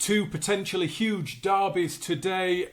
Two potentially huge derbies today.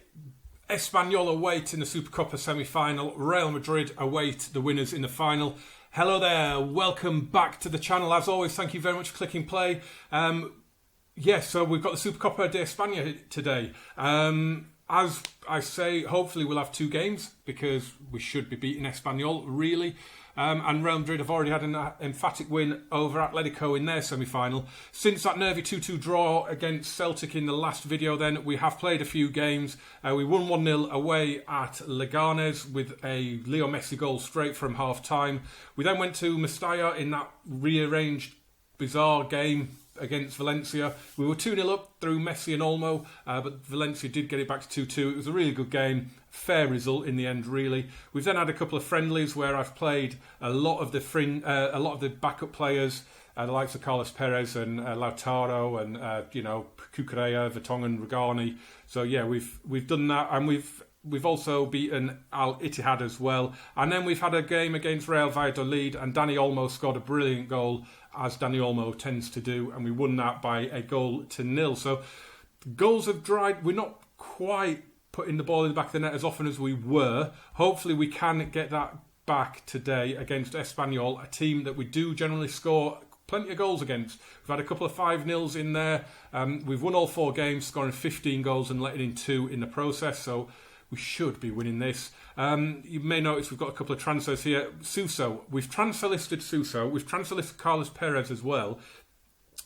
Espanyol await in the Supercopa semi-final. Real Madrid await the winners in the final. Hello there, welcome back to the channel. As always, thank you very much for clicking play. So we've got the Supercopa de España today. As I say, hopefully we'll have two games because we should be beating Espanyol, really. And Real Madrid have already had an emphatic win over Atletico in their semi-final. Since that nervy 2-2 draw against Celtic in the last video then, we have played a few games. We won 1-0 away at Leganes with a Leo Messi goal straight from half-time. We then went to Mestalla in that rearranged, bizarre game against Valencia. We were 2-0 up through Messi and Olmo, but Valencia did get it back to 2-2. It was a really good game. Fair result in the end, really. We've then had a couple of friendlies where I've played a lot of the backup players, the likes of Carlos Perez and Lautaro and Cucurella, Vertonghen, Regani. So yeah, we've done that, and we've also beaten Al Ittihad as well. And then we've had a game against Real Valladolid, and Dani Olmo scored a brilliant goal, as Dani Olmo tends to do, and we won that by a 1-0. So goals have dried. We're not quite putting the ball in the back of the net as often as we were. Hopefully we can get that back today against Espanyol, a team that we do generally score plenty of goals against. We've had a couple of 5-0s in there. We've won all 4 games, scoring 15 goals and letting in 2 in the process, so we should be winning this. You may notice we've got a couple of transfers here. Suso, we've transfer listed Suso. We've transfer listed Carlos Perez as well.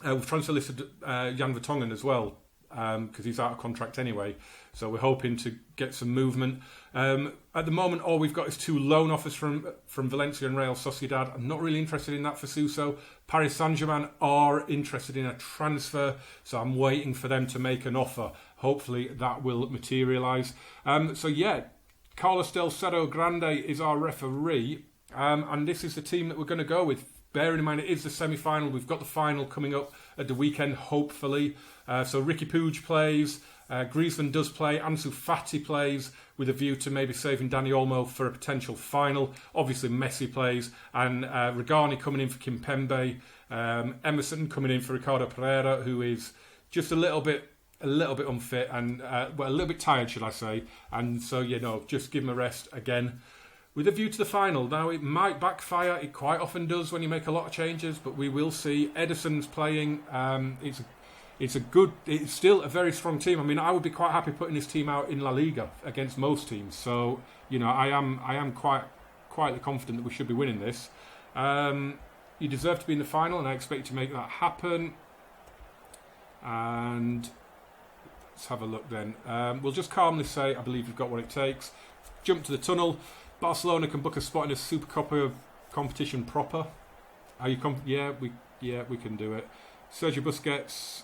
We've transfer listed Jan Vertonghen as well, because he's out of contract anyway. So we're hoping to get some movement. At the moment, all we've got is 2 loan offers from Valencia and Real Sociedad. I'm not really interested in that for Suso. Paris Saint-Germain are interested in a transfer, so I'm waiting for them to make an offer. Hopefully that will materialise. Carlos Del Cerro Grande is our referee, and this is the team that we're going to go with. Bearing in mind it is the semi-final, we've got the final coming up at the weekend, hopefully. So Riqui Puig plays, Griezmann does play, Ansu Fati plays, with a view to maybe saving Dani Olmo for a potential final. Obviously Messi plays, and Regani coming in for Kimpembe, Emerson coming in for Ricardo Pereira, who is just a little bit unfit and a little bit tired, should I say. And so, just give him a rest again, with a view to the final. Now, it might backfire. It quite often does when you make a lot of changes, but we will see. Ederson's playing. It's still a very strong team. I mean, I would be quite happy putting this team out in La Liga against most teams. So, I am quietly confident that we should be winning this. You deserve to be in the final, and I expect you to make that happen. And let's have a look then. We'll just calmly say, I believe we've got what it takes. Jump to the tunnel. Barcelona can book a spot in a Supercopa competition proper. Are you we can do it. Sergio Busquets,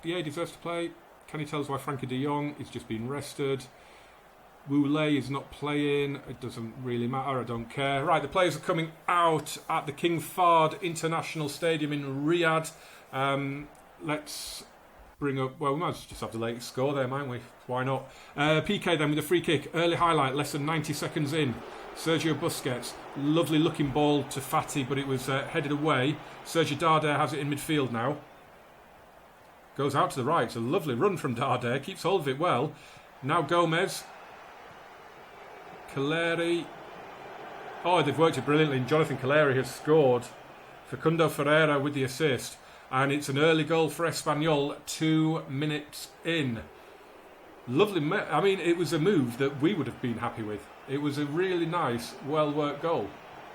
he deserves to play. Can he tell us why Frankie de Jong is just being rested? Woulé is not playing. It doesn't really matter. I don't care. Right, the players are coming out at the King Fahd International Stadium in Riyadh. Let's bring up, we might just have the latest score there, mightn't we? Why not? PK then with a free kick. Early highlight, less than 90 seconds in. Sergio Busquets, lovely looking ball to Fati, but it was headed away. Sergio Darder has it in midfield now. Goes out to the right. It's a lovely run from Darder. Keeps hold of it well. Now Gomez. Caleri. Oh, they've worked it brilliantly. Jonathan Caleri has scored. Facundo Ferreira with the assist. And it's an early goal for Espanyol, 2 minutes in. Lovely. I mean, it was a move that we would have been happy with. It was a really nice, well-worked goal.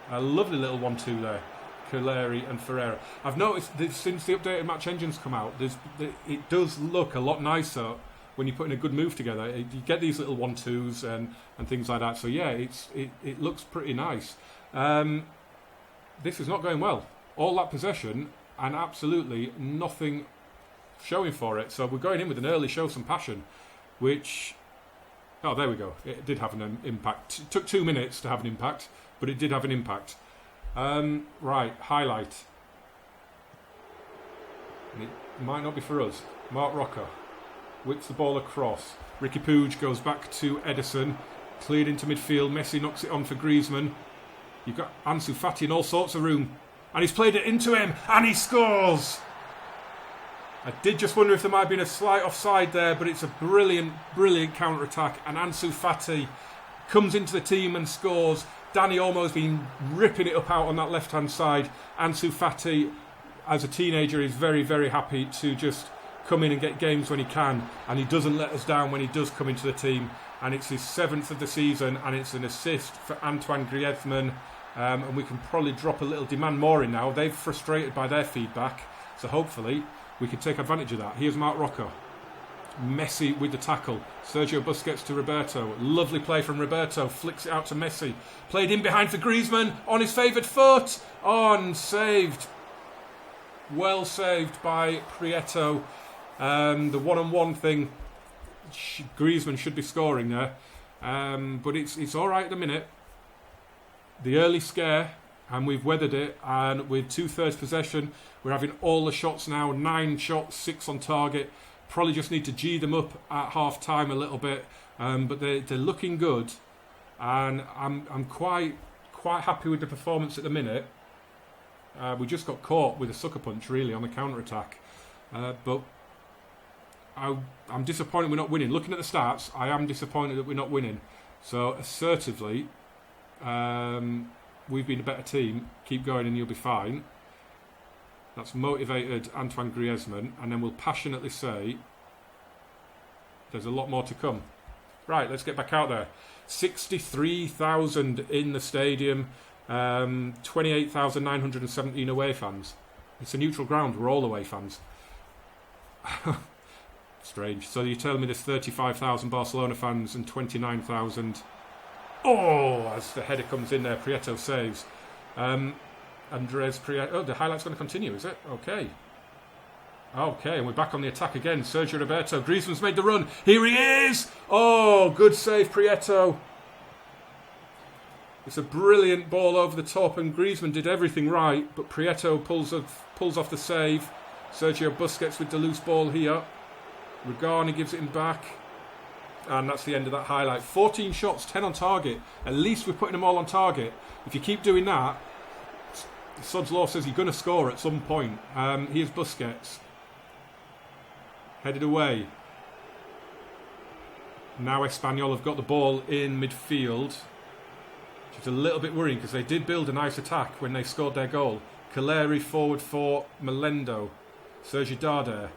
A lovely little 1-2 there. Caleri and Ferreira. I've noticed that since the updated match engines come out, it does look a lot nicer when you're putting a good move together. You get these little 1-2s and things like that. So yeah, it looks pretty nice. This is not going well. All that possession and absolutely nothing showing for it. So we're going in with an early show some passion, which, oh, there we go. It did have an impact. It took 2 minutes to have an impact, but it did have an impact. Right, highlight. And it might not be for us. Mark Rocker whips the ball across. Riqui Puig goes back to Ederson. Cleared into midfield. Messi knocks it on for Griezmann. You've got Ansu Fati in all sorts of room. And he's played it into him. And he scores! I did just wonder if there might have been a slight offside there, but it's a brilliant, brilliant counter-attack. And Ansu Fati comes into the team and scores. Dani Olmo's been ripping it up out on that left-hand side. Ansu Fati, as a teenager, is very, very happy to just come in and get games when he can. And he doesn't let us down when he does come into the team. And it's his 7th of the season, and it's an assist for Antoine Griezmann. And we can probably drop a little demand more in now. They're frustrated by their feedback. So hopefully we can take advantage of that. Here's Marc Rocco. Messi with the tackle. Sergio Busquets to Roberto. Lovely play from Roberto. Flicks it out to Messi. Played in behind for Griezmann. On his favoured foot. On. Saved. Well saved by Prieto. The one-on-one thing. Griezmann should be scoring there. But it's alright at the minute. The early scare. And we've weathered it, and with 2/3 possession, we're having all the shots now, 9 shots, 6 on target. Probably just need to G them up at half time a little bit, but they're looking good, and I'm quite happy with the performance at the minute. We just got caught with a sucker punch really on the counter attack, but I'm disappointed we're not winning. Looking at the stats, I am disappointed that we're not winning. So assertively. We've been a better team. Keep going and you'll be fine. That's motivated Antoine Griezmann. And then we'll passionately say there's a lot more to come. Right, let's get back out there. 63,000 in the stadium. 28,917 away fans. It's a neutral ground. We're all away fans. Strange. So you're telling me there's 35,000 Barcelona fans and 29,000... Oh, as the header comes in there, Prieto saves. Andres Prieto. Oh, the highlight's going to continue, is it? Okay. Okay, and we're back on the attack again. Sergio Roberto. Griezmann's made the run. Here he is! Oh, good save, Prieto. It's a brilliant ball over the top, and Griezmann did everything right, but Prieto pulls off the save. Sergio Busquets with the loose ball here. Regani gives it him back. And that's the end of that highlight. 14 shots, 10 on target. At least we're putting them all on target. If you keep doing that, Sod's Law says you're going to score at some point. Here's Busquets. Headed away. Now Espanyol have got the ball in midfield. Which is a little bit worrying because they did build a nice attack when they scored their goal. Caleri forward for Melendo. Sergi Darder.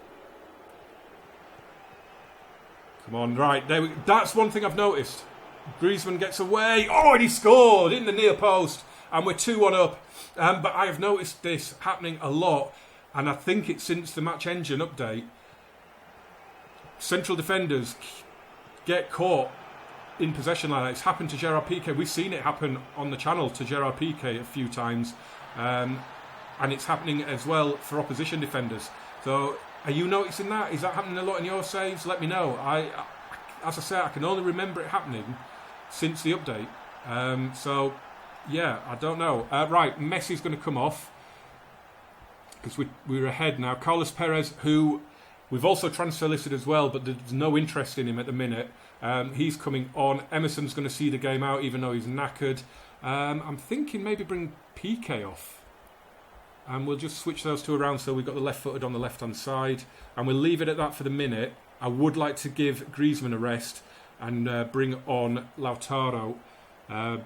Come on, right, that's one thing I've noticed. Griezmann gets away. Oh, and he scored in the near post. And we're 2-1 up. But I have noticed this happening a lot. And I think it's since the Match Engine update. Central defenders get caught in possession like that. It's happened to Gerard Piqué. We've seen it happen on the channel to Gerard Piqué a few times. And it's happening as well for opposition defenders. So... Are you noticing that? Is that happening a lot in your saves? Let me know. As I say, I can only remember it happening since the update. So, yeah, I don't know. Right, Messi's going to come off because we're ahead now. Carlos Perez, who we've also transfer listed as well, but there's no interest in him at the minute. He's coming on. Emerson's going to see the game out, even though he's knackered. I'm thinking maybe bring Piqué off. And we'll just switch those two around so we've got the left-footed on the left-hand side. And we'll leave it at that for the minute. I would like to give Griezmann a rest and bring on Lautaro. Ansu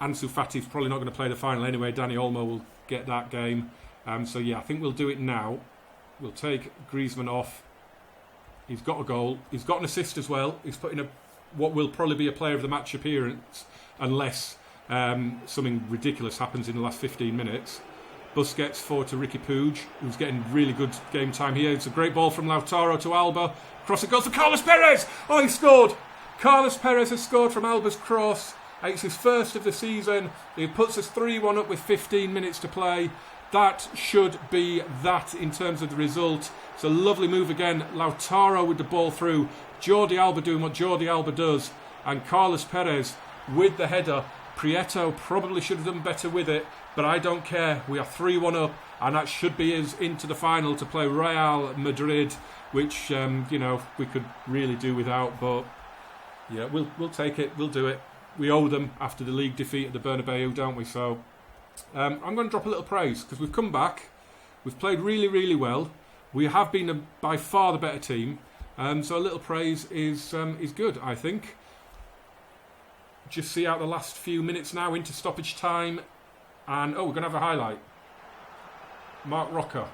Fati's probably not going to play the final anyway. Dani Olmo will get that game. So, yeah, I think we'll do it now. We'll take Griezmann off. He's got a goal. He's got an assist as well. He's put in what will probably be a player of the match appearance unless something ridiculous happens in the last 15 minutes. Busquets forward to Ricky Puig, who's getting really good game time here. It's a great ball from Lautaro to Alba. Cross it goes for Carlos Perez. Oh, he scored. Carlos Perez has scored from Alba's cross. It's his first of the season. It puts us 3-1 up with 15 minutes to play. That should be that in terms of the result. It's a lovely move again. Lautaro with the ball through. Jordi Alba doing what Jordi Alba does. And Carlos Perez with the header. Prieto probably should have done better with it. But I don't care. We are 3-1 up, and that should be us into the final to play Real Madrid, which we could really do without. But yeah, we'll take it. We'll do it. We owe them after the league defeat at the Bernabeu, don't we? So I'm going to drop a little praise because we've come back. We've played really, really well. We have been by far the better team, so a little praise is good, I think. Just see out the last few minutes now into stoppage time, and we're going to have a highlight. Mark Rocker,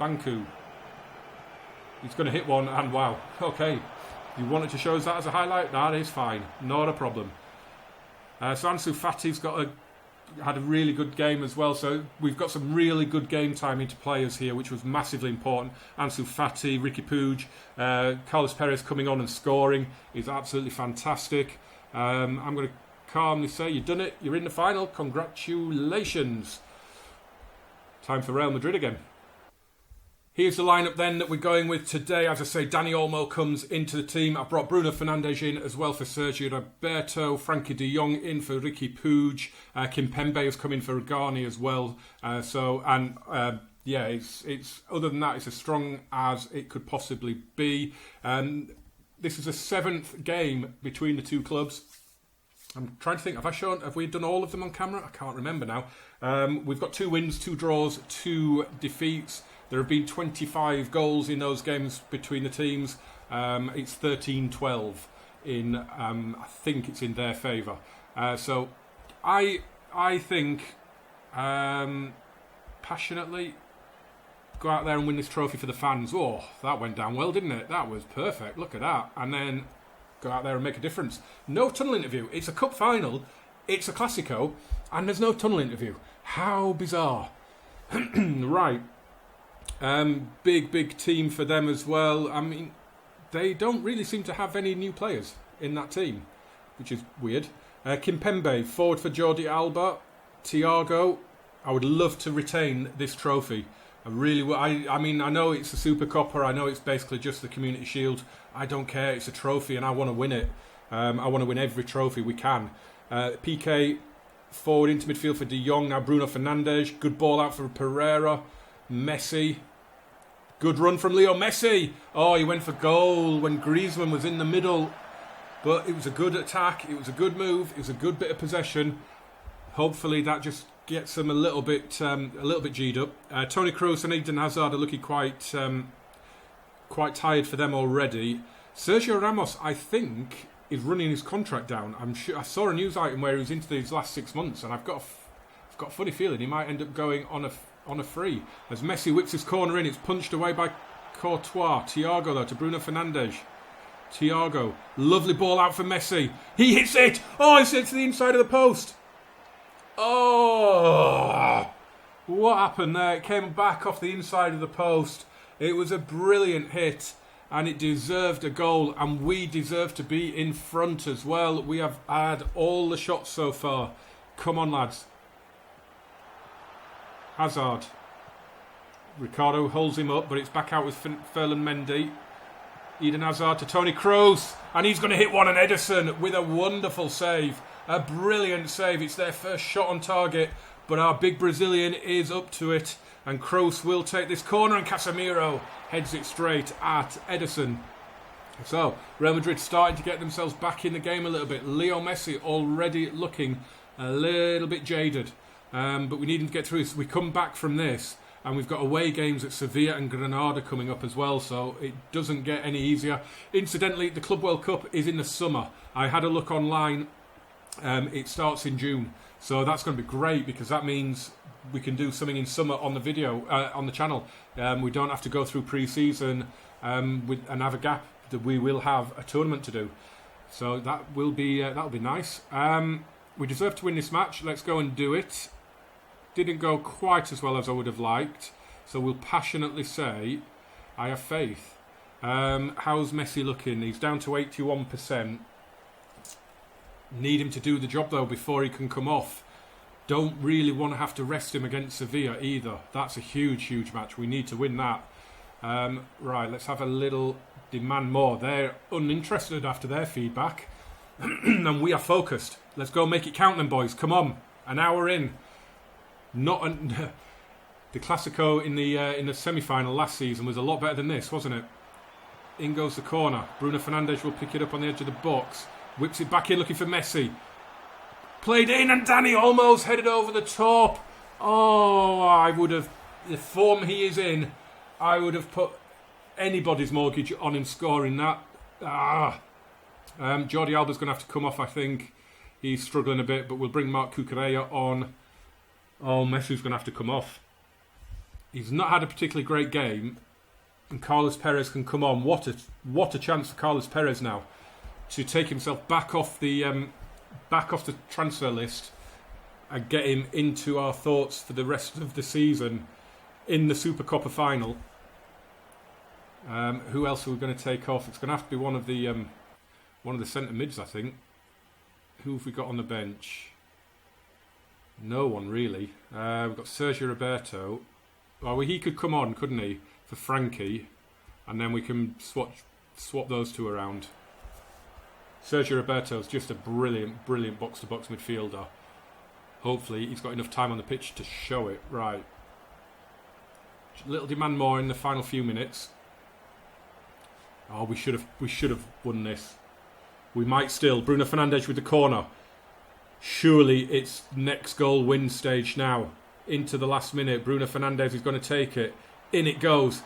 Banku. He's going to hit one, and wow, okay. You wanted to show us that as a highlight? That is fine, not a problem. So Ansu Fati's had a really good game as well, so we've got some really good game time into players here, which was massively important. Ansu Fati, Ricky Puig, Carlos Perez coming on and scoring is absolutely fantastic. I'm going to calmly say, you've done it, you're in the final, congratulations. Time for Real Madrid again. Here's the lineup then that we're going with today. As I say, Dani Olmo comes into the team. I've brought Bruno Fernandes in as well for Sergio Roberto. Frankie de Jong in for Ricky Puig. Kimpembe has come in for Rugani as well. It's other than that, it's as strong as it could possibly be. This is the 7th game between the two clubs. I'm trying to think, have we done all of them on camera? I can't remember now. We've got 2 wins, 2 draws, 2 defeats. There have been 25 goals in those games between the teams. It's 13-12 in, I think it's in their favour. So I think, passionately, go out there and win this trophy for the fans. Oh, that went down well, didn't it? That was perfect. Look at that. And then go out there and make a difference. No tunnel interview. It's a cup final. It's a Classico. And there's no tunnel interview. How bizarre. Right. Big team for them as well. I mean, they don't really seem to have any new players in that team, which is weird. Kimpembe, forward for Jordi Alba. Thiago, I would love to retain this trophy. I really would. I mean, I know it's a Supercopa. I know it's basically just the Community Shield. I don't care. It's a trophy and I want to win it. I want to win every trophy we can. PK, forward into midfield for De Jong. Now Bruno Fernandes. Good ball out for Pereira. Messi. Good run from Leo Messi. Oh, he went for goal when Griezmann was in the middle. But it was a good attack. It was a good move. It was a good bit of possession. Hopefully that just gets them a little bit G'd up. Toni Kroos and Eden Hazard are looking quite tired for them already. Sergio Ramos, I think, is running his contract down. I'm sure I saw a news item where he was into these last 6 months, and I've got a funny feeling he might end up going on a free. As Messi whips his corner in, it's punched away by Courtois. Thiago though to Bruno Fernandes. Thiago, lovely ball out for Messi. He hits it. Oh, it's hit to the inside of the post. Oh, what happened there? It came back off the inside of the post. It was a brilliant hit and it deserved a goal, and we deserve to be in front as well. We have had all the shots so far. Come on, lads. Hazard. Ricardo holds him up, but it's back out with Ferland Mendy. Eden Hazard to Toni Kroos, and he's going to hit one, and Ederson with a wonderful save. A brilliant save. It's their first shot on target, but our big Brazilian is up to it, and Kroos will take this corner, and Casemiro heads it straight at Ederson. So, Real Madrid starting to get themselves back in the game a little bit. Leo Messi already looking a little bit jaded, but we need him to get through. So we come back from this, and we've got away games at Sevilla and Granada coming up as well, so it doesn't get any easier. Incidentally, the Club World Cup is in the summer. I had a look online. It starts in June, so that's going to be great because that means we can do something in summer on the video on the channel. We don't have to go through pre-season and have a gap. That we will have a tournament to do, so that'll be nice. We deserve to win this match. Let's go and do it. Didn't go quite as well as I would have liked, so we'll passionately say I have faith. How's Messi looking? He's down to 81%. Need him to do the job though before he can come off. Don't really want to have to rest him against Sevilla either. That's a huge match. We need to win that. Right, let's have a little demand more. They're uninterested after their feedback. And we are focused. Let's go make it count then, boys. Come on. An hour in. The Classico in the semi-final last season was a lot better than this, wasn't it? In goes the corner. Bruno Fernandes will pick it up on the edge of the box. Whips it back in looking for Messi. Played in and Dani almost headed over the top. Oh, I would have... The form he is in, I would have put anybody's mortgage on him scoring that. Jordi Alba's going to have to come off, I think. He's struggling a bit, but we'll bring Marc Cucurella on. Oh, Messi's going to have to come off. He's not had a particularly great game, and Carlos Perez can come on. What a chance for Carlos Perez now to take himself back off the transfer list and get him into our thoughts for the rest of the season in the Supercopa final. Who else are we going to take off? It's going to have to be one of the centre mids, I think. Who have we got on the bench? No one really. We've got Sergio Roberto. Well, he could come on, couldn't he, for Frankie, and then we can swap those two around. Sergio Roberto is just a brilliant box-to-box midfielder. Hopefully he's got enough time on the pitch to show it. Right. A little demand more in the final few minutes. Oh, we should have won this. We might still. Bruno Fernandes with the corner. Surely it's next goal win stage now. Into the last minute. Bruno Fernandes is going to take it. In it goes.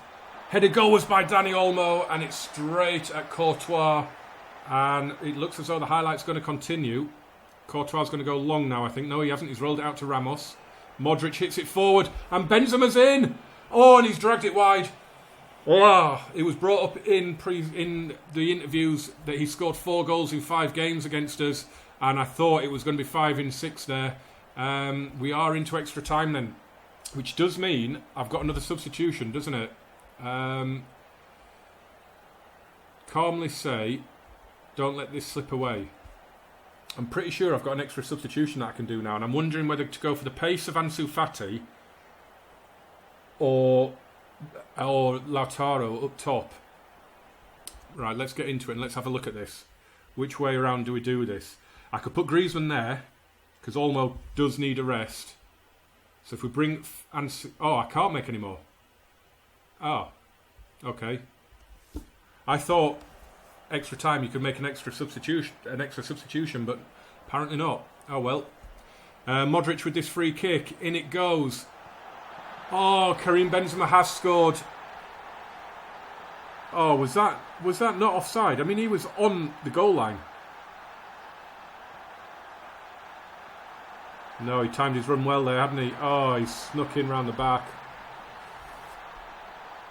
Headed goal was by Dani Olmo, and it's straight at Courtois. And it looks as though the highlight's going to continue. Courtois is going to go long now, I think. No, he hasn't. He's rolled it out to Ramos. Modric hits it forward, and Benzema's in. Oh, and he's dragged it wide. Oh, it was brought up in the interviews that he scored 4 goals in 5 games against us, and I thought it was going to be 5 in 6 there. We are into extra time then, which does mean I've got another substitution, doesn't it? Calmly say, don't let this slip away. I'm pretty sure I've got an extra substitution that I can do now, and I'm wondering whether to go for the pace of Ansu Fati or Lautaro up top. Right, let's get into it and let's have a look at this. Which way around do we do this? I could put Griezmann there, because Olmo does need a rest. So if we bring Ansu... Oh, I can't make any more. Oh, okay. I thought extra time you could make an extra substitution, but apparently not. Oh well. Modric with this free kick. In it goes. Oh, Karim Benzema has scored. Oh, was that not offside? I mean, he was on the goal line. No, he timed his run well there, hadn't he? Oh, he snuck in round the back.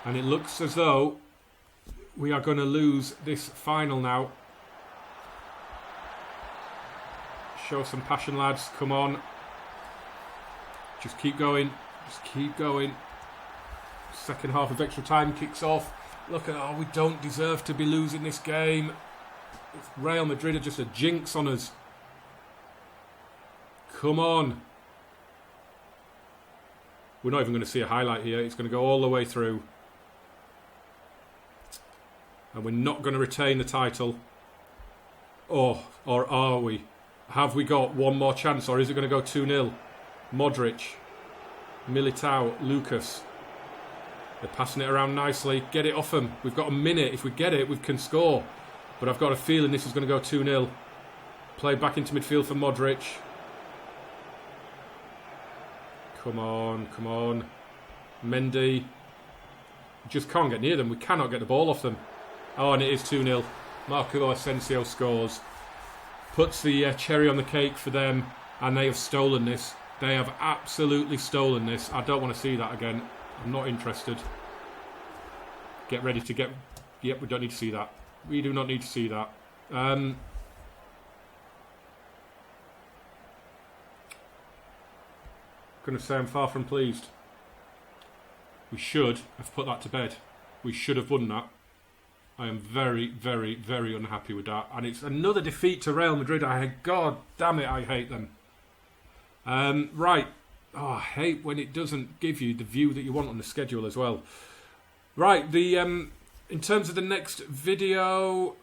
And it looks as though we are going to lose this final now. Show some passion, lads. Come on. Just keep going. Just keep going. Second half of extra time kicks off. Look at, we don't deserve to be losing this game. Real Madrid are just a jinx on us. Come on. We're not even going to see a highlight here. It's going to go all the way through. And we're not going to retain the title. Oh, or are we? Have we got one more chance, or is it going to go 2-0? Modric, Militao, Lucas. They're passing it around nicely. Get it off them. We've got a minute. If we get it, we can score. But I've got a feeling this is going to go 2-0. Play back into midfield for Modric. Come on, come on. Mendy. Just can't get near them. We cannot get the ball off them. Oh, and it is 2-0. Marco Asensio scores. Puts the cherry on the cake for them. And they have stolen this. They have absolutely stolen this. I don't want to see that again. I'm not interested. Get ready to get... Yep, we don't need to see that. We do not need to see that. Going to say I'm far from pleased. We should have put that to bed. We should have won that. I am very, very, very unhappy with that. And it's another defeat to Real Madrid. God damn it, I hate them. Right. Oh, I hate when it doesn't give you the view that you want on the schedule as well. Right, in terms of the next video...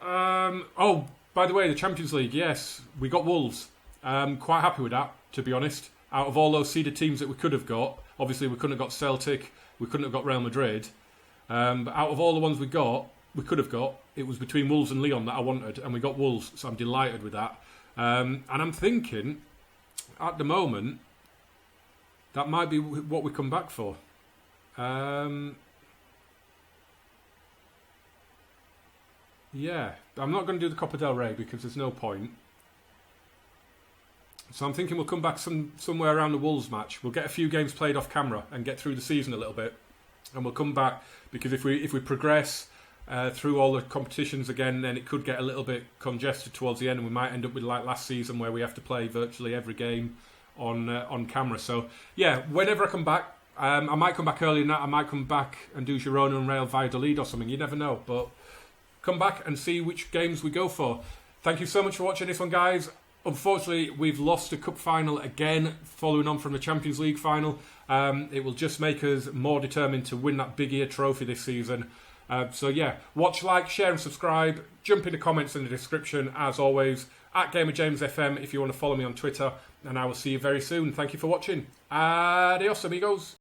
oh, by the way, the Champions League, yes, we got Wolves. Quite happy with that, to be honest. Out of all those seeded teams that we could have got, obviously we couldn't have got Celtic, we couldn't have got Real Madrid. But out of all the ones we could have got, it was between Wolves and Lyon that I wanted, and we got Wolves, so I'm delighted with that. And I'm thinking, at the moment, that might be what we come back for. Yeah, I'm not going to do the Copa del Rey because there's no point. So I'm thinking we'll come back somewhere around the Wolves match. We'll get a few games played off camera and get through the season a little bit. And we'll come back because if we progress through all the competitions again, then it could get a little bit congested towards the end, and we might end up with like last season where we have to play virtually every game on camera. So yeah, whenever I come back, I might come back earlier than that. I might come back and do Girona and Real Valladolid or something. You never know, but come back and see which games we go for. Thank you so much for watching this one, guys. Unfortunately, we've lost a cup final again, following on from the Champions League final. It will just make us more determined to win that big ear trophy this season. So yeah, watch, like, share and subscribe. Jump in the comments in the description, as always, at GamerJamesFM if you want to follow me on Twitter. And I will see you very soon. Thank you for watching. Adios, amigos.